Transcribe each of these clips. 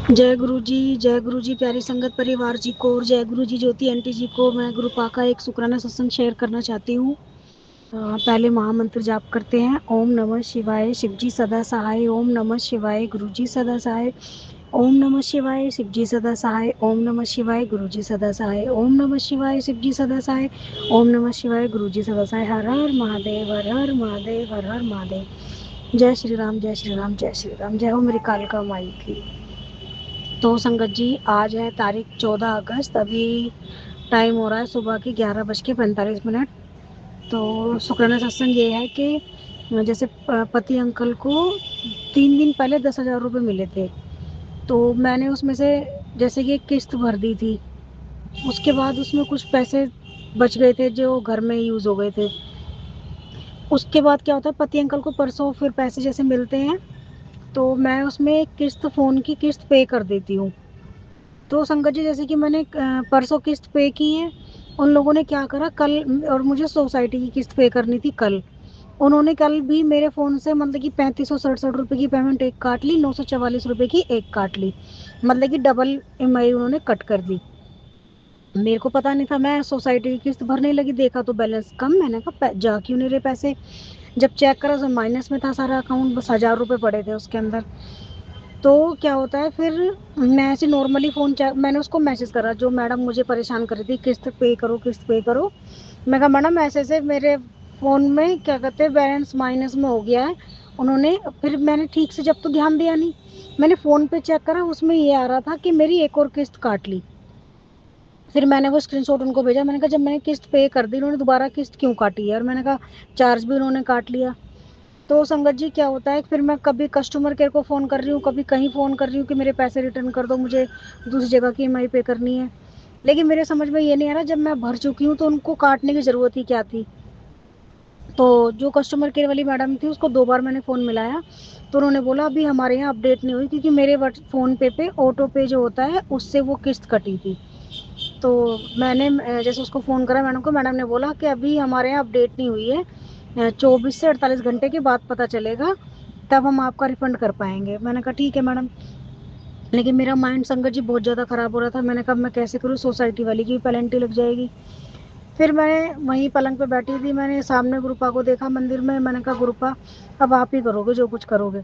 जय गुरु जी प्यारी संगत परिवार जी को और जय गुरु जी ज्योति आंटी जी को। मैं गुरु पा का एक शुक्राना सत्संग शेयर करना चाहती हूँ। पहले महामंत्र जाप करते हैं। ओम नमः शिवाय, शिव जी सदा सहाय। ओम नमः शिवाय, गुरु जी सदा सहाय। ओम नमः शिवाय, शिव जी सदा सहाय। ओम नमः शिवाय, गुरु जी सदा सहाय। ओम नमः शिवाय, शिव जी सदा सहाय। ओम नमः शिवाय, गुरु जी सदा सहाय। हर हर महादेव, हर हर महादेव, हर हर महादेव। जय श्री राम, जय श्री राम, जय श्री राम। जय हो मेरी कालिका माई की। तो संगत जी, आज है तारीख 14 अगस्त। अभी टाइम हो रहा है सुबह की 11:45। तो शुक्राना सत्संग ये है कि जैसे पति अंकल को 3 दिन पहले 10,000 रुपये मिले थे। तो मैंने उसमें से जैसे कि एक किस्त भर दी थी। उसके बाद उसमें कुछ पैसे बच गए थे जो घर में यूज़ हो गए थे। उसके बाद क्या होता है, पति अंकल को परसों फिर पैसे जैसे मिलते हैं तो मैं उसमें एक किस्त फ़ोन की किस्त पे कर देती हूँ। तो संगत जी, जैसे कि मैंने परसों किस्त पे की है। उन लोगों ने क्या करा कल, और मुझे सोसाइटी की किस्त पे करनी थी कल। उन्होंने कल भी मेरे फ़ोन से मतलब कि 3567 रुपये की पेमेंट एक काट ली, 944 रुपये की एक काट ली। मतलब कि डबल EMI उन्होंने कट कर दी। मेरे को पता नहीं था, मैं सोसाइटी की किस्त भरने लगी, देखा तो बैलेंस कम। मैंने कहा जा क्यों नहीं रहे पैसे। जब चेक करा तो माइनस में था सारा अकाउंट, बस 1000 रुपये पड़े थे उसके अंदर। तो क्या होता है फिर, मैं ऐसे नॉर्मली फ़ोन मैंने उसको मैसेज करा, जो मैडम मुझे परेशान कर रही थी किस्त पे करो किस्त पे करो। मैं कहा मैडम ऐसे ऐसे मेरे फ़ोन में क्या कहते हैं बैलेंस माइनस में हो गया है। उन्होंने फिर, मैंने ठीक से जब तो ध्यान दिया नहीं, मैंने फ़ोन पे चेक करा, उसमें ये आ रहा था कि मेरी एक और किस्त काट ली। फिर मैंने वो स्क्रीनशॉट उनको भेजा। मैंने कहा जब मैंने किस्त पे कर दी, उन्होंने दोबारा किस्त क्यों काटी है। और मैंने कहा चार्ज भी उन्होंने काट लिया। तो संगत जी क्या होता है, फिर मैं कभी कस्टमर केयर को फ़ोन कर रही हूँ, कभी कहीं फ़ोन कर रही हूँ कि मेरे पैसे रिटर्न कर दो, मुझे दूसरी जगह की EMI पे करनी है। लेकिन मेरे समझ में ये नहीं आ रहा, जब मैं भर चुकी हूँ तो उनको काटने की ज़रूरत ही क्या थी। तो जो कस्टमर केयर वाली मैडम थी उसको 2 बार मैंने फ़ोन मिलाया, तो उन्होंने बोला अभी हमारे यहाँ अपडेट नहीं हुई, क्योंकि मेरे फ़ोन पे ऑटो पे जो होता है उससे वो किस्त कटी थी। तो मैंने जैसे उसको फ़ोन करा मैडम को, मैडम ने बोला कि अभी हमारे यहाँ अपडेट नहीं हुई है, 24 से 48 घंटे के बाद पता चलेगा, तब हम आपका रिफ़ंड कर पाएंगे। मैंने कहा ठीक है मैडम। लेकिन मेरा माइंड संगत जी बहुत ज़्यादा ख़राब हो रहा था। मैंने कहा मैं कैसे करूँ, सोसाइटी वाली की पेनल्टी लग जाएगी। फिर मैं वहीं पलंग पे बैठी थी, मैंने सामने गुरुपा को देखा मंदिर में। मैंने कहा गुरुपा अब आप ही करोगे जो कुछ करोगे।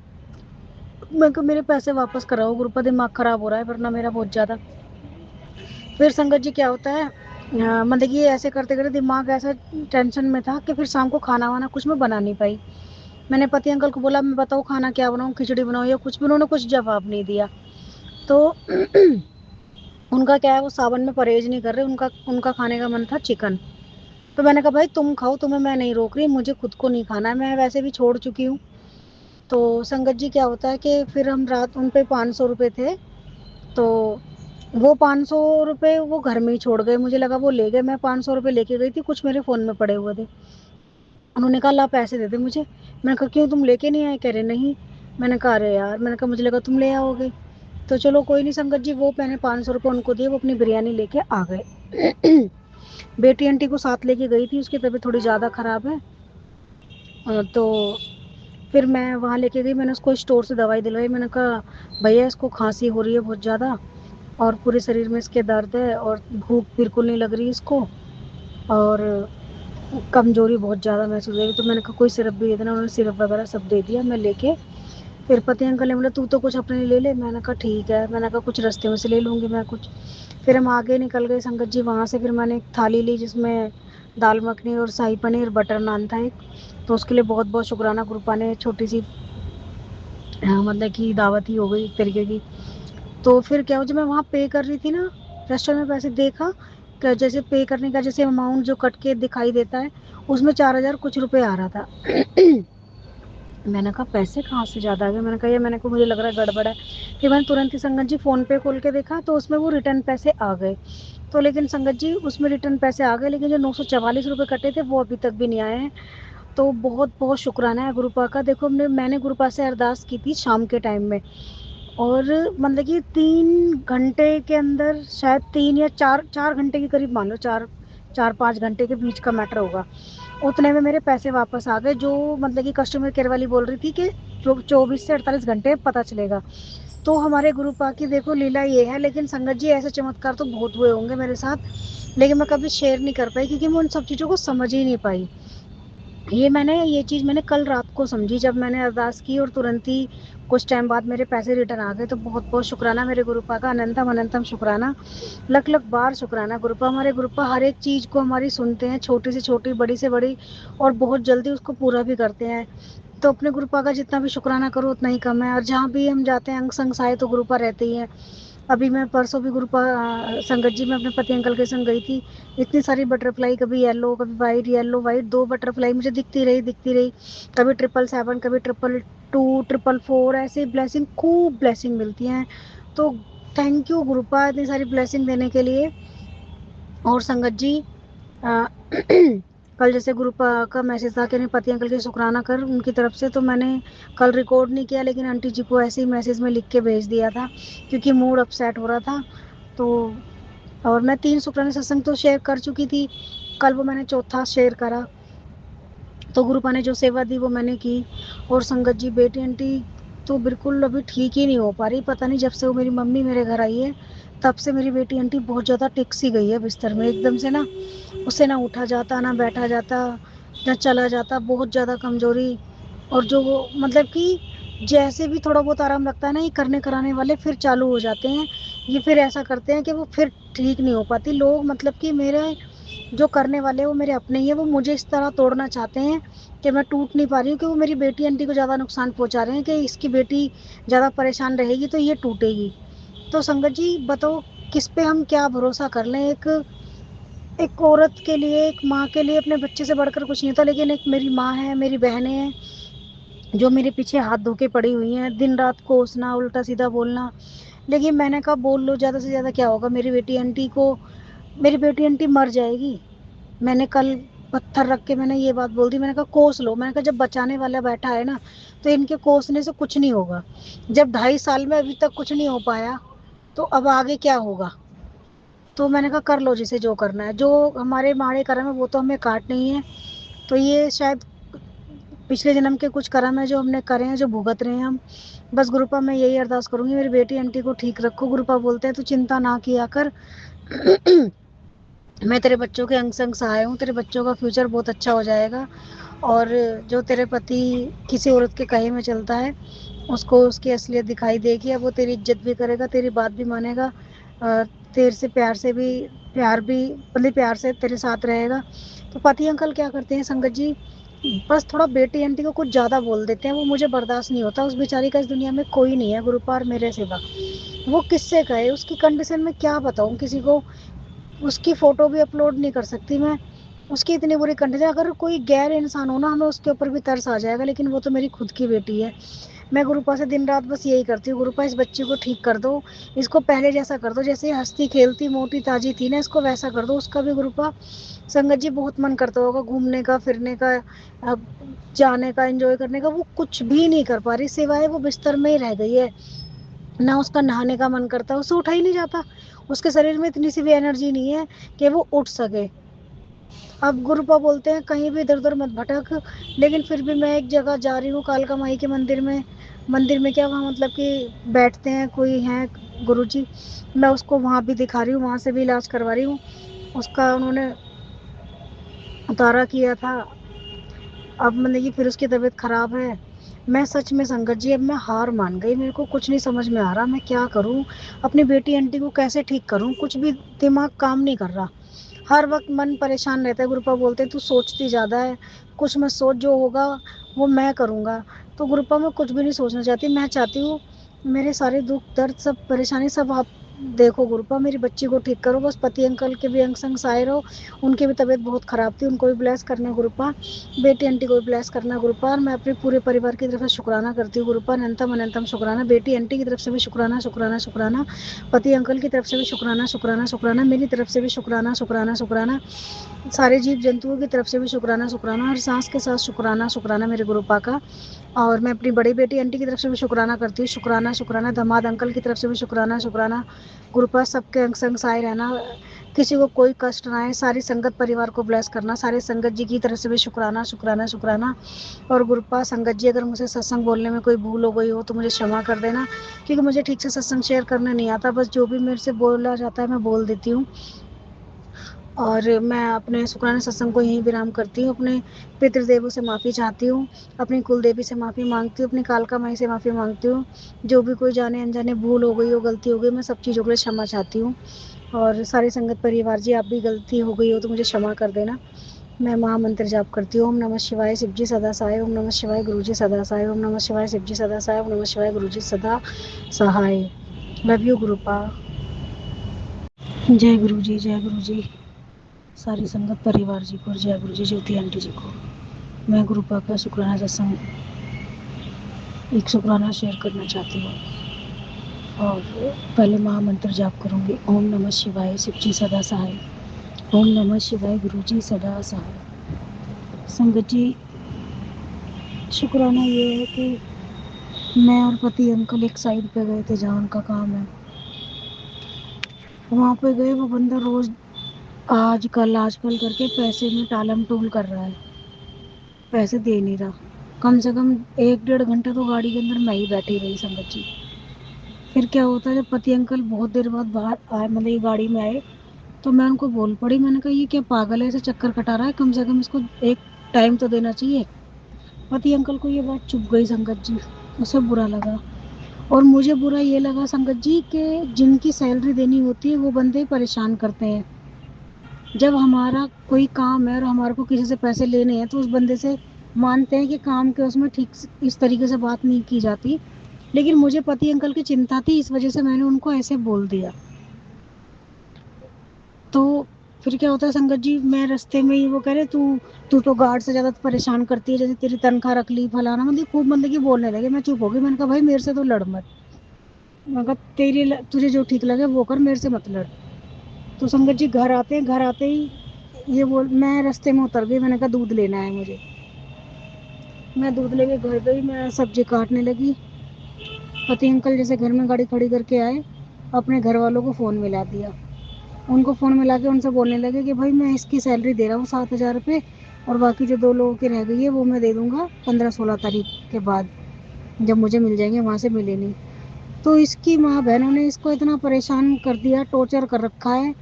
मैं कहा मेरे पैसे वापस कराओ गुरुपा, दिमाग ख़राब हो रहा है वरना मेरा बहुत ज़्यादा। फिर संगत जी क्या होता है, मतलब कि ऐसे करते करते दिमाग ऐसा टेंशन में था कि फिर शाम को खाना वाना कुछ मैं बना नहीं पाई। मैंने पति अंकल को बोला मैं बताओ खाना क्या बनाऊँ, खिचड़ी बनाऊँ या कुछ भी, उन्होंने कुछ जवाब नहीं दिया। तो उनका क्या है, वो सावन में परहेज नहीं कर रहे, उनका उनका खाने का मन था चिकन। तो मैंने कहा भाई तुम खाओ, तुम्हें मैं नहीं रोक रही, मुझे खुद को नहीं खाना है, मैं वैसे भी छोड़ चुकी हूँ। तो संगत जी क्या होता है कि फिर हम रात, उन पे 500 रुपये थे। तो वो 500 रुपये वो घर में ही छोड़ गए, मुझे लगा वो ले गए। मैं 500 रुपये लेके गई थी, कुछ मेरे फ़ोन में पड़े हुए थे। उन्होंने कहा ला पैसे दे दे मुझे। मैंने कहा क्यों, तुम लेके नहीं आए। कह रहे नहीं। मैंने कहा अरे यार, मैंने कहा मुझे लगा तुम ले आओगे। तो चलो कोई नहीं संगत जी, वो मैंने 500 रुपये उनको दिए, वो अपनी बिरयानी लेके आ गए। बेटी आंटी को साथ लेके गई थी, उसकी तबीयत थोड़ी ज़्यादा ख़राब है। तो फिर मैं वहाँ लेके गई, मैंने उसको स्टोर से दवाई दिलवाई। मैंने कहा भैया इसको खांसी हो रही है बहुत ज़्यादा, और पूरे शरीर में इसके दर्द है, और भूख बिल्कुल नहीं लग रही इसको, और कमज़ोरी बहुत ज़्यादा महसूस हो रही। तो मैंने कहा कोई सिरप भी दे देना। उन्होंने सिरप वगैरह सब दे दिया, मैं लेके फिर पति अंकल ने बोला तू तो कुछ अपने लिए ले ले। मैंने कहा ठीक है। मैंने कहा कुछ रास्ते में से ले लूँगी मैं कुछ। फिर हम आगे निकल गए संगत जी। वहाँ से फिर मैंने एक थाली ली जिसमें दाल मखनी और शाही पनीर बटर नान था एक। तो उसके लिए बहुत बहुत शुक्राना, गुरुपा ने छोटी सी मतलब कि दावत ही हो गई एक तरीके की। तो फिर क्या हुआ, जब मैं वहाँ पे कर रही थी ना रेस्टोरेंट में, पैसे देखा कि जैसे पे करने का जैसे अमाउंट जो कट के दिखाई देता है, उसमें 4000 कुछ रुपए आ रहा था। मैंने कहा पैसे कहाँ से ज़्यादा आ गए। मैंने कहा ये, मैंने कहा मुझे लग रहा है गड़बड़ है। फिर मैंने तुरंत ही संगत जी फ़ोन पे खोल के देखा तो उसमें वो रिटर्न पैसे आ गए। तो लेकिन संगत जी उसमें रिटर्न पैसे आ गए, लेकिन जो 944 रुपये कटे थे वो अभी तक भी नहीं आए हैं। तो बहुत बहुत शुक्राना है गुरुपा का। देखो मैंने गुरुपा से अरदास की थी शाम के टाइम में, और मतलब कि 3 घंटे के अंदर, शायद 3 या 4 घंटे के करीब मान लो, 4-5 घंटे के बीच का मैटर होगा। उतने में मेरे पैसे वापस आ गए, जो मतलब कि कस्टमर केयर वाली बोल रही थी कि 24 से 48 घंटे पता चलेगा। تو ہمارے گرو پاک کی دیکھو لیلا یہ ہے. لیکن سنگت جی ایسے چمتکار تو بہت ہوئے ہوں گے میرے ساتھ, لیکن میں کبھی شیئر نہیں کر پائی کیونکہ میں ان سب چیزوں کو سمجھ ہی نہیں پائی. یہ چیز میں نے کل رات کو سمجھی جب میں نے ارداس کی, اور ترنت ہی کچھ ٹائم بعد میرے پیسے ریٹرن آ گئے. تو بہت بہت شکرانہ میرے گرو پاک کا, اننتم اننتم شکرانہ, لکھ لکھ بار شکرانہ گروپا. ہمارے گروپا ہر ایک چیز کو ہماری سنتے ہیں, چھوٹی سے چھوٹی, بڑی سے بڑی, اور بہت جلدی اس کو پورا بھی کرتے ہیں. تو اپنے گروپا کا جتنا بھی شکرانہ کرو اتنا ہی کم ہے. اور جہاں بھی ہم جاتے ہیں انگ سنگ سائے تو گروپا رہتے ہی ہیں. ابھی میں پرسوں بھی گروپا سنگت جی میں اپنے پتی انکل کے سنگ گئی تھی. اتنی ساری بٹر فلائی, کبھی یلو کبھی white, yellow white, 2 butter fly مجھے دکھتی رہی. کبھی 777, کبھی 222, 444, ایسے بلیسنگ خوب بلیسنگ ملتی ہیں. تو تھینک یو گروپا اتنی ساری بلیسنگ دینے کے لیے. اور سنگت جی کل جیسے گروپا کا میسج تھا کہ پتی انکل کے شکرانہ کر ان کی طرف سے, تو میں نے کل ریکارڈ نہیں کیا, لیکن آنٹی جی کو ایسے ہی میسج میں لکھ کے بھیج دیا تھا کیونکہ موڈ اپ سیٹ ہو رہا تھا. تو اور میں 3 شکرانے ستسنگ تو شیئر کر چکی تھی, کل وہ میں نے چوتھا شیئر کرا. تو گروپا نے جو سیوا دی وہ میں نے کی. اور سنگت جی بیٹی آنٹی تو بالکل ابھی ٹھیک ہی نہیں ہو پا رہی. پتہ نہیں جب سے وہ میری ممی میرے گھر آئی ہے تب سے میری بیٹی آنٹی بہت زیادہ ٹک سی گئی ہے بستر میں, ایک دم سے نا اس سے نہ اٹھا جاتا, نہ بیٹھا جاتا, نہ چلا جاتا, بہت زیادہ کمزوری. اور جو وہ مطلب کہ جیسے بھی تھوڑا بہت آرام لگتا ہے نا, یہ کرنے کرانے والے پھر چالو ہو جاتے ہیں. یہ پھر ایسا کرتے ہیں کہ وہ پھر ٹھیک نہیں ہو پاتی. لوگ مطلب کہ میرے جو کرنے والے وہ میرے اپنے ہی ہیں, وہ مجھے اس طرح توڑنا چاہتے ہیں کہ میں ٹوٹ نہیں پا رہی ہوں, کہ وہ میری بیٹی آنٹی کو زیادہ نقصان پہنچا رہے ہیں کہ اس کی بیٹی زیادہ پریشان رہے گی تو یہ ٹوٹے گی. تو سنگت جی بتاؤ کس پہ ہم کیا بھروسہ کر لیں. ایک عورت کے لیے, ایک ماں کے لیے اپنے بچے سے بڑھ کر کچھ نہیں ہوتا, لیکن ایک میری ماں ہے, میری بہنیں ہیں جو میرے پیچھے ہاتھ دھو کے پڑی ہوئی ہیں, دن رات کوسنا, الٹا سیدھا بولنا. لیکن میں نے کہا بول لو, زیادہ سے زیادہ کیا ہوگا, میری بیٹی آنٹی مر جائے گی. میں نے کل پتھر رکھ کے میں نے یہ بات بول دی, میں نے کہا کوس لو. میں نے کہا جب بچانے والا بیٹھا ہے نا تو ان کے کوسنے سے کچھ نہیں ہوگا. جب 2.5 سال میں ابھی تک کچھ نہیں ہو پایا تو اب آگے کیا ہوگا. تو میں نے کہا کر لو جسے جو کرنا ہے, جو ہمارے کرم ہے وہ تو ہمیں کاٹ نہیں ہے. تو یہ شاید پچھلے جنم کے کچھ کرم ہے جو ہم نے کرے ہیں, جو بھگت رہے ہیں ہم. بس گروپا میں یہی ارداس کروں گی میری بیٹی آنٹی کو ٹھیک رکھو. گروپا بولتے ہیں تو چنتا نہ کیا کر, میں تیرے بچوں کے انگ سنگ سہائے ہوں, تیرے بچوں کا فیوچر بہت اچھا ہو جائے گا. اور جو تیرے پتی کسی عورت کے کہے میں چلتا ہے اس کو اس کی اصلیت دکھائی دے گی. اب وہ تیری عزت بھی کرے گا, تیری بات بھی مانے گا, تیرے سے پیار سے تیرے ساتھ رہے گا. تو پتی انکل کیا کرتے ہیں سنگت جی, بس تھوڑا بیٹی آنٹی کو کچھ زیادہ بول دیتے ہیں. وہ مجھے برداشت نہیں ہوتا, اس بیچاری کا اس دنیا میں کوئی نہیں ہے گروپا اور میرے سوا. وہ کس سے کہے, اس کی کنڈیشن میں کیا بتاؤں کسی کو. اس کی فوٹو بھی اپلوڈ نہیں کر سکتی میں, اس کی اتنی بری کنڈیشن. اگر کوئی غیر انسان ہو نا ہمیں اس کے اوپر بھی ترس آ جائے گا, لیکن وہ تو میری خود کی بیٹی ہے. میں گروپا سے دن رات بس یہی کرتی ہوں, گروپا اس بچی کو ٹھیک کر دو, اس کو پہلے جیسا کر دو, جیسے ہنستی کھیلتی موٹی تازی تھی نا اس کو ویسا کر دو. اس کا بھی گروپا سنگت جی بہت من کرتا ہوگا گھومنے کا, پھرنے کا, جانے کا, انجوائے کرنے کا. وہ کچھ بھی نہیں کر پا رہی, سوائے وہ بستر میں ہی رہ گئی ہے. نہ اس کا نہانے کا من کرتا, اسے اٹھا ہی نہیں جاتا. اس کے شریر میں اتنی سی بھی انرجی نہیں ہے کہ وہ اٹھ سکے. اب گروپا بولتے ہیں کہیں بھی ادھر ادھر مت بھٹک, لیکن پھر بھی میں ایک جگہ جا رہی ہوں کالکا مائی کے مندر میں کیا وہاں مطلب کہ بیٹھتے ہیں کوئی ہیں گرو جی, میں اس کو وہاں بھی دکھا رہی ہوں, وہاں سے بھی علاج کروا رہی ہوں. اس کا انہوں نے اتارا کیا تھا, اب مطلب کہ پھر اس کی طبیعت خراب ہے. میں سچ میں سنگت جی اب میں ہار مان گئی, میرے کو کچھ نہیں سمجھ میں آ رہا میں کیا کروں. اپنی بیٹی آنٹی کو کیسے ٹھیک کروں, کچھ بھی دماغ کام نہیں کر رہا. ہر وقت من پریشان رہتا ہے. گروپا بولتے ہیں تو سوچتی زیادہ ہے, کچھ مت سوچ, جو ہوگا وہ میں کروں گا. تو گروپا میں کچھ بھی نہیں سوچنا چاہتی. میں چاہتی ہوں میرے سارے دکھ درد سب پریشانی سب آپ دیکھو گروپا, میری بچی کو ٹھیک کرو. بس پتی انکل کے بھی انگ سنگ سائے رہو, ان کی بھی طبیعت بہت خراب تھی, ان کو بھی بلیس کرنا گروپا, بیٹی آنٹی کو بھی بلیس کرنا گروپا. اور میں اپنے پورے پریوار کی طرف سے شکرانہ کرتی ہوں گروپا, اننتم اننتم شکرانہ. بیٹی آنٹی کی طرف سے بھی شکرانہ شکرانہ شکرانہ, پتی انکل کی طرف سے بھی شکرانہ شکرانہ شکرانہ, میری طرف سے بھی شکرانہ شکرانہ شکرانہ, سارے جیو جنتوؤں کی طرف سے بھی شکرانہ شکرانہ, اور سانس کے ساتھ شکرانہ شکرانہ میرے گروپا کا. اور میں اپنی بڑی بیٹی آنٹی کی طرف سے بھی شکرانہ کرتی ہوں, شکرانہ شکرانہ. دماد انکل کی طرف سے بھی شکرانہ شکرانہ. गुरु पास सबके अंग संग सहाय रहना, किसी को कोई कष्ट ना आए, सारी संगत परिवार को ब्लेस करना, सारे संगत जी की तरफ से भी शुक्राना शुक्राना शुक्राना। और गुरु पास संगत जी, अगर मुझे सत्संग बोलने में कोई भूल हो गई हो तो मुझे क्षमा कर देना, क्योंकि मुझे ठीक से सत्संग शेयर करना नहीं आता, बस जो भी मेरे से बोला जाता है मैं बोल देती हूँ। और मैं अपने शुक्राना सत्संग को यहीं विराम करती हूँ। अपने पितृदेवों से माफ़ी चाहती हूँ, अपनी कुल देवी से माफ़ी मांगती हूँ, अपनी कालका माई से माफ़ी मांगती हूँ। जो भी कोई जाने अनजाने भूल हो गई हो, गलती हो गई, मैं सब चीज़ों के लिए क्षमा चाहती हूँ। और सारी संगत परिवार जी, आप भी गलती हो गई हो तो मुझे क्षमा कर देना। मैं महामंत्र जाप करती हूँ। ओम नमः शिवाय शिव जी सदा सहाय, ओम नमः शिवाय गुरु जी सदा सहाय, ओम नमः शिवाय शिव जी सदा सहाय, ओम नमः शिवाय गुरु जी सदा सहाय। Love you गुरुपा। जय गुरु जी, जय गुरु जी। सारी संगत परिवार जी को, जय गुरु जी ज्योति आंटी जी को। मैं गुरुपा का शुक्राना सत्संग, एक शुक्राना शेयर करना चाहती हूँ। और पहले महामंत्र जाप करूँगी। ओम नमः शिवाय शिव जी सदा सहाय, ओम नमः शिवाय गुरु जी सदा सहाय। संगत जी, शुक्राना ये है कि मैं और पति अंकल एक साइड पे गए थे जहाँ उनका काम है। वहाँ पे गए, वो बंदा रोज आजकल करके पैसे में टालम टूल कर रहा है, पैसे दे नहीं रहा। कम से कम 1-1.5 घंटा तो गाड़ी के अंदर मैं ही बैठी रही संगत जी। फिर क्या होता है, जब पति अंकल बहुत देर बाद बाहर आए, मतलब ये गाड़ी में आए, तो मैं उनको बोल पड़ी। मैंने कहा ये क्या पागल है, ऐसे चक्कर कटा रहा है, कम से कम इसको एक टाइम तो देना चाहिए। पति अंकल को ये बात चुभ गई संगत जी, उसे बुरा लगा। और मुझे बुरा ये लगा संगत जी कि जिनकी सैलरी देनी होती है वो बंदे परेशान करते हैं। जब हमारा कोई काम है और हमारे को किसी से पैसे लेने हैं तो उस बंदे से मानते हैं कि काम के उसमें ठीक इस तरीके से बात नहीं की जाती। लेकिन मुझे पति अंकल की चिंता थी, इस वजह से मैंने उनको ऐसे बोल दिया। तो फिर क्या होता है संगत जी, मैं रास्ते में ही वो कह रहे तू तू तो गार्ड से ज़्यादा परेशान करती है, जैसे तेरी तनख्वाह रख ली फलाना, मतलब खूब बंदगी बोलने लगे। मैं चुप हो गई, मैंने कहा भाई मेरे से तो लड़ मत, मैं कहा तुझे जो ठीक लगे वो कर, मेरे से मत लड़। तो संगत जी घर आते ही ये बोल, मैं रास्ते में उतर गई, मैंने कहा दूध लेना है मुझे। मैं दूध लेके घर गई, मैं सब्जी काटने लगी। पति अंकल जैसे घर में गाड़ी खड़ी करके आए, अपने घर वालों को फ़ोन मिला दिया। उनको फ़ोन मिला के उनसे बोलने लगे कि भाई मैं इसकी सैलरी दे रहा हूँ 7,000 रुपये, और बाकी जो 2 लोगों की रह गई है वो मैं दे दूँगा 15-16 तारीख के बाद, जब मुझे मिल जाएंगे, वहाँ से मिले नहीं। तो इसकी माँ बहनों ने इसको इतना परेशान कर दिया, टॉर्चर कर रखा है,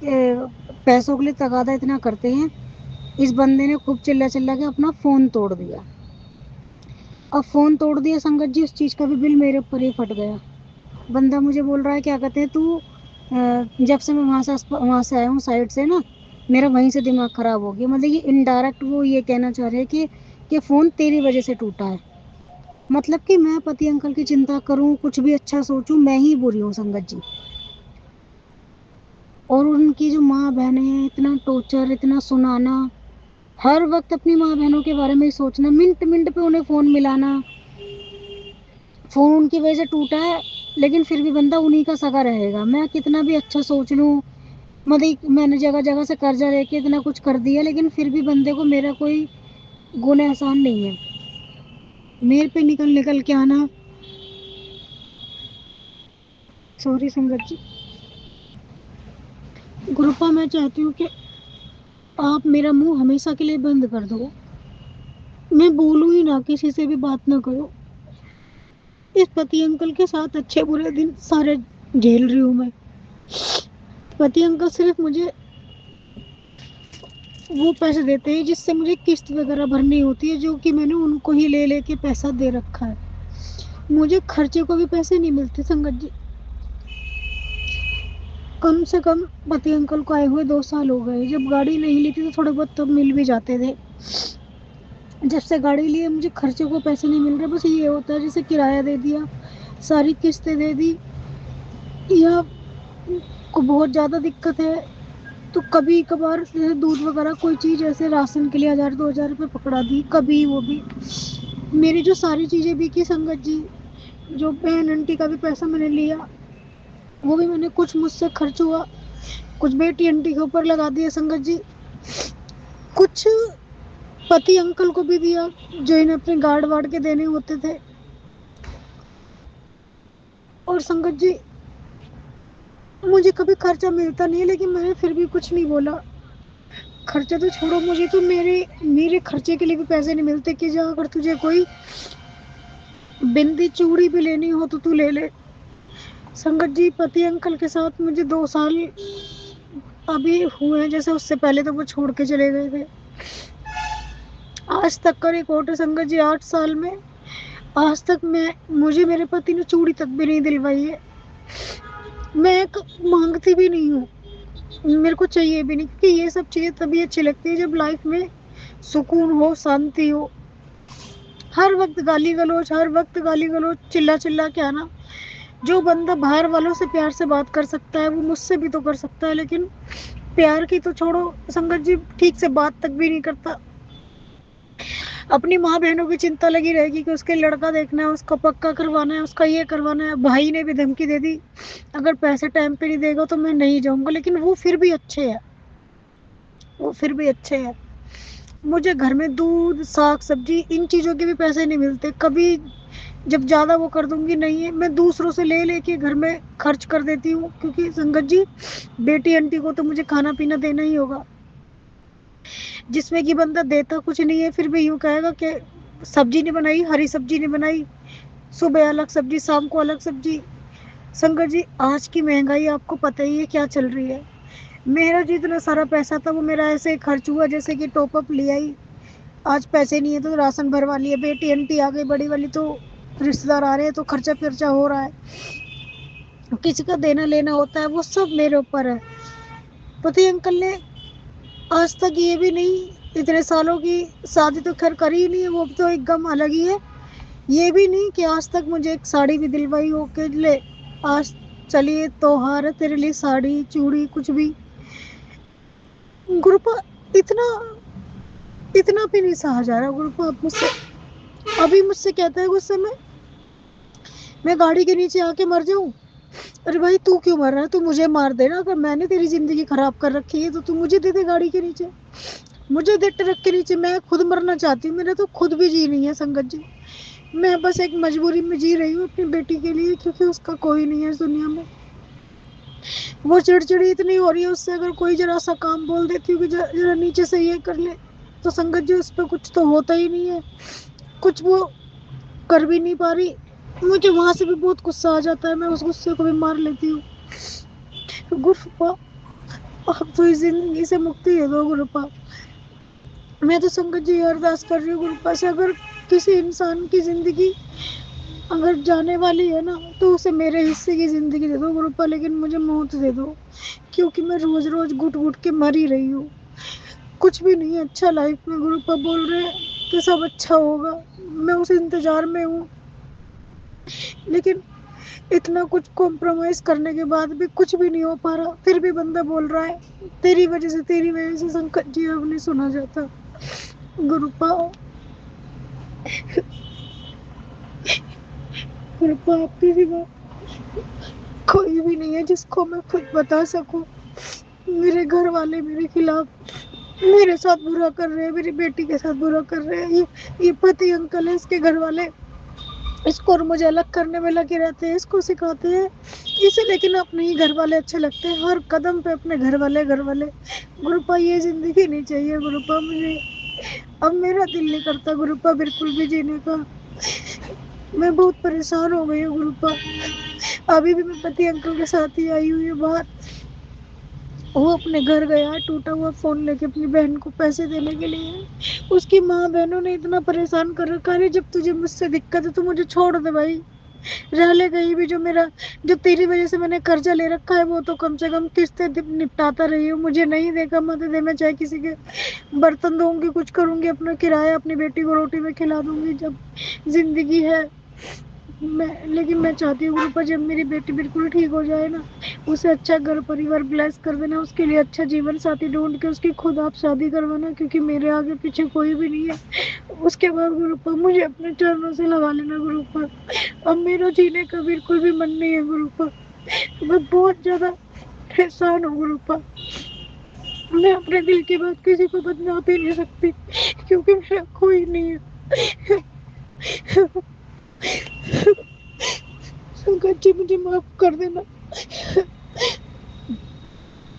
पैसों के लिए तगादा इतना करते हैं। इस बंदे ने खूब चिल्ला चिल्ला के अपना फ़ोन तोड़ दिया। अब फ़ोन तोड़ दिया संगत जी, उस चीज़ का भी बिल मेरे ऊपर ही फट गया। बंदा मुझे बोल रहा है, क्या कहते हैं तू, जब से मैं वहाँ से आया हूँ साइड से ना, मेरा वहीं से दिमाग ख़राब हो गया। मतलब ये इनडायरेक्ट वो ये कहना चाह रहे हैं कि फ़ोन तेरी वजह से टूटा है। मतलब कि मैं पति अंकल की चिंता करूँ, कुछ भी अच्छा सोचूँ, मैं ही बुरी हूँ संगत जी। और उनकी जो माँ बहनें हैं, इतना टॉर्चर, इतना सुनाना, हर वक्त अपनी माँ बहनों के बारे में ही सोचना, मिनट मिनट पे उन्हें फ़ोन मिलाना। फ़ोन उनकी वजह से टूटा है, लेकिन फिर भी बंदा उन्हीं का सगा रहेगा। मैं कितना भी अच्छा सोच लूँ, मतलब मैंने जगह जगह से कर्जा लेके इतना कुछ कर दिया, लेकिन फिर भी बंदे को मेरा कोई गुण एहसान नहीं है। मेरे पे निकल निकल के आना, सॉरी संगत जी। गुरुपा, मैं चाहती हूँ कि आप मेरा मुंह हमेशा के लिए बंद कर दो, मैं बोलूँ ही ना, किसी से भी बात ना करो। इस पति अंकल के साथ अच्छे बुरे दिन सारे झेल रही हूँ मैं। पति अंकल सिर्फ मुझे वो पैसे देते हैं जिससे मुझे किस्त वगैरह भरनी होती है, जो कि मैंने उनको ही ले लेके पैसा दे रखा है। मुझे खर्चे को भी पैसे नहीं मिलते संगत जी। कम से कम पति अंकल को आए हुए 2 साल हो गए। जब गाड़ी नहीं ली थी तो थोड़े बहुत तब मिल भी जाते थे। जब से गाड़ी ली है मुझे खर्चे को पैसे नहीं मिल रहे। बस ये होता है जैसे किराया दे दिया, सारी किस्तें दे दी, या को बहुत ज़्यादा दिक्कत है तो कभी कभार जैसे दूध वगैरह कोई चीज़ ऐसे राशन के लिए 1,000-2,000 रुपये पकड़ा दी, कभी वो भी। मेरी जो सारी चीज़ें बिकी संगत जी, जो बहन आंटी का भी पैसा मैंने लिया, वो भी मैंने कुछ मुझसे खर्च हुआ, कुछ बेटी आंटी के ऊपर लगा दिया संगत जी, कुछ पति अंकल को भी दिया जो इन्हें अपने गार्ड वार्ड के देने होते थे। और संगत जी, मुझे कभी खर्चा मिलता नहीं है, लेकिन मैंने फिर भी कुछ नहीं बोला। खर्चा तो छोड़ो, मुझे तो मेरे खर्चे के लिए भी पैसे नहीं मिलते कि जा अगर तुझे कोई बिंदी चूड़ी भी लेनी हो तो तू ले ले। संगत जी, पति अंकल के साथ मुझे 2 साल अभी हुए हैं, जैसे उससे पहले तो वो छोड़ के चले गए थे। आज तक का रिकॉर्ड है संगत जी, 8 साल में आज तक मुझे मेरे पति ने चूड़ी तक भी नहीं दिलवाई है। मैं मांगती भी नहीं हूँ, मेरे को चाहिए भी नहीं, क्योंकि ये सब चीजें तभी अच्छी लगती है जब लाइफ में सुकून हो, शांति हो। हर वक्त गाली गलोच, चिल्ला चिल्ला के आना। जो बंदा बाहर वालों से प्यार से बात कर सकता है वो मुझसे भी तो कर सकता है, लेकिन प्यार की तो छोड़ो संगत जी, ठीक से बात तक भी नहीं करता। अपनी माँ बहनों की चिंता लगी रहेगी कि उसके लड़का देखना है, उसका पक्का करवाना है, उसका ये करवाना है। भाई ने भी धमकी दे दी, अगर पैसे टाइम पे नहीं देगा तो मैं नहीं जाऊंगा, लेकिन वो फिर भी अच्छे है, वो फिर भी अच्छे है। मुझे घर में दूध, साग सब्जी, इन चीज़ों के भी पैसे नहीं मिलते। कभी जब ज़्यादा वो कर दूंगी, नहीं है, मैं दूसरों से ले लेके घर में खर्च कर देती हूँ, क्योंकि संगत जी बेटी आंटी को तो मुझे खाना पीना देना ही होगा। जिसमें कि बंदा देता कुछ नहीं है, फिर भी यूँ कहेगा कि सब्जी नहीं बनाई, हरी सब्जी नहीं बनाई, सुबह अलग सब्जी, शाम को अलग सब्जी। संगत जी, आज की महंगाई आपको पता ही है क्या चल रही है। मेरा जितना सारा पैसा था वो मेरा ऐसे खर्च हुआ जैसे कि टॉप अप लिया ही। आज पैसे नहीं है तो राशन भरवा लिया, बेटी आंटी आ गई बड़ी वाली, तो रिश्तेदार आ रहे हैं तो खर्चा खर्चा हो रहा है। किसी का देना लेना होता है, वो सब मेरे ऊपर है। पति अंकल ने आज तक ये भी नहीं, इतने सालों की शादी तो खैर करी ही नहीं है, वो तो एक गम अलग ही है। ये भी नहीं कि आज तक मुझे एक साड़ी भी दिलवाई हो के ले आज चलिए त्योहार है तेरे लिए साड़ी चूड़ी कुछ भी। गुरुपा, इतना इतना भी नहीं सहा जा रहा गुरुपा आप मुझसे। अभी मुझसे कहता है गुस्से में, मैं गाड़ी के नीचे आके मर जाऊं। अरे भाई, तू क्यों मर रहा है? तू मुझे मार देना, अगर मैंने तेरी जिंदगी खराब कर रखी है तो तू मुझे दे दे गाड़ी के नीचे, मुझे दे ट्रक के नीचे। मैं खुद मरना चाहती हूँ, मेरा तो खुद भी जी नहीं है संगत जी। मैं बस एक मजबूरी में जी रही हूँ अपनी बेटी के लिए, क्योंकि उसका कोई नहीं है इस दुनिया में। वो चिड़चिड़ी इतनी हो रही है उससे, अगर कोई जरा सा काम बोल देती हूँ कि जरा नीचे से ये कर ले, तो संगत जी उस पर कुछ तो होता ही नहीं है, कुछ वो कर भी नहीं पा रही। मुझे वहां से भी बहुत गुस्सा आ जाता है, मैं उस गुस्से को भी मार लेती हूँ। गुरुपा, अब तो इस जिंदगी से मुक्ति दे दो गुरुपा। मैं तो संगत जी अरदास कर रही हूँ गुरुपा से, अगर किसी इंसान की जिंदगी अगर जाने वाली है ना, तो उसे मेरे हिस्से की जिंदगी दे दो गुरुपा, लेकिन मुझे मौत दे दो, क्योंकि मैं रोज रोज घुट घुट के मर ही रही हूँ। कुछ भी नहीं अच्छा लाइफ में। गुरुपा बोल रहे हैं कि सब अच्छा होगा, मैं उस इंतजार में हूँ, लेकिन इतना कुछ कॉम्प्रोमाइज करने के बाद भी कुछ भी नहीं हो पा रहा। फिर भी बंदा बोल रहा है तेरी वजह से संकट जी अब नहीं सुना जाता। गुरुपा, गुरुपा आपकी सिवा कोई भी नहीं है जिसको मैं खुद बता सकूं। मेरे घर वाले मेरे खिलाफ, मेरे साथ बुरा कर रहे हैं, मेरी बेटी के साथ बुरा कर रहे हैं। ये पति अंकल है, इसके घर वाले इसको और मुझे अलग करने में लगे रहते हैं, इसको सिखाते हैं इसे, लेकिन अपने ही घर वाले अच्छे लगते हैं, हर कदम पे अपने घर वाले। गुरुपा, ये जिंदगी नहीं चाहिए गुरुपा मुझे। अब मेरा दिल नहीं करता गुरुपा बिल्कुल भी जीने का। मैं बहुत परेशान हो गई हूँ गुरुपा। अभी भी मैं पति अंकल के साथ ही आई हुई हूँ बाहर। वो अपने घर गया है टूटा हुआ फोन लेके अपनी बहन को पैसे देने के लिए। उसकी माँ बहनों ने इतना परेशान कर रखा है, जब तुझे मुझसे दिक्कत है तो मुझे छोड़ दे भाई, रह ले कहीं भी। जो तेरी वजह से मैंने कर्जा ले रखा है वो तो कम से कम किस्तें निपटाता रही हूँ। मुझे नहीं देगा मत दे, मैं चाहे किसी के बर्तन धोऊंगी, कुछ करूंगी, अपना किराया, अपनी बेटी को रोटी में खिला दूंगी जब जिंदगी है। लेकिन मैं चाहती हूँ गुरुपा, जब मेरी बेटी बिल्कुल ठीक हो जाए ना, उसे अच्छा घर परिवार ब्लेस कर देना, उसके लिए अच्छा जीवन साथी ढूंढ के उसकी खुद आप शादी करवाना, क्योंकि मेरे आगे पीछे कोई भी नहीं है। उसके बाद गुरुपा मुझे अपने चरणों से लगा लेना गुरुपा। अब मेरा जीने का बिल्कुल भी मन नहीं है गुरुपा, मैं बहुत ज्यादा परेशान हूँ गुरुपा। मैं अपने दिल की बात किसी को बता भी नहीं सकती, क्योंकि मेरा कोई नहीं है। संकट जी मुझे माफ कर देना,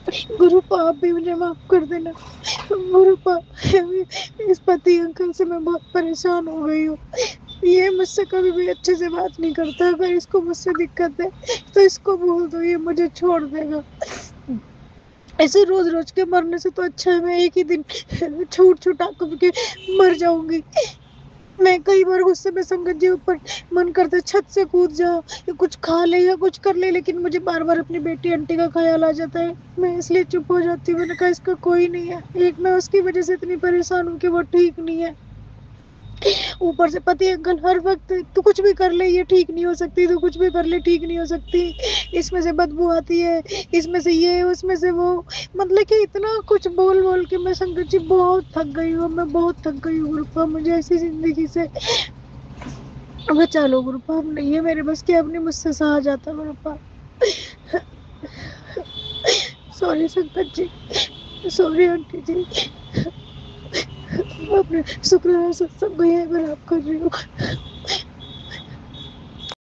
गुरुपा आप भी मुझे माफ कर देना। गुरुपा इस पति अंकल से मैं बहुत परेशान हो गई हूँ। ये मुझसे कभी भी अच्छे से बात नहीं करता। अगर इसको मुझसे दिक्कत है तो इसको बोल दो, ये मुझे छोड़ देगा। ऐसे रोज रोज के मरने से तो अच्छा है मैं एक ही दिन छूट छुटा के मर जाऊंगी। मैं कई बार गुस्से में संगत जी ऊपर मन करता छत से कूद जाओ या कुछ खा ले या कुछ कर ले, लेकिन मुझे बार बार अपनी बेटी आंटी का ख्याल आ जाता है। मैं इसलिए चुप हो जाती हूँ। मैंने कहा इसका कोई नहीं है, एक मैं उसकी वजह से इतनी परेशान हूँ कि वो ठीक नहीं है। ऊपर से पति अंकल हर वक्त तू कुछ भी कर ले ये ठीक नहीं हो सकती, तू कुछ भी कर ले ठीक नहीं हो सकती, इसमें से बदबू आती है, इसमें से ये उसमें से वो, मतलब कि इतना कुछ बोल बोल के मैं संगत जी बहुत थक गई हूँ। मैं बहुत थक गई हूँ गुरुपा, मुझे ऐसी जिंदगी से बचा लो गुरुपा। अब नहीं है मेरे बस के, अब नहीं मुझसे सहा जाता गुरुपा। सॉरी संगत जी, सॉरी आंटी जी। मैं अपने शुक्राना सत्संग को यहीं पर आप कर रही हूँ।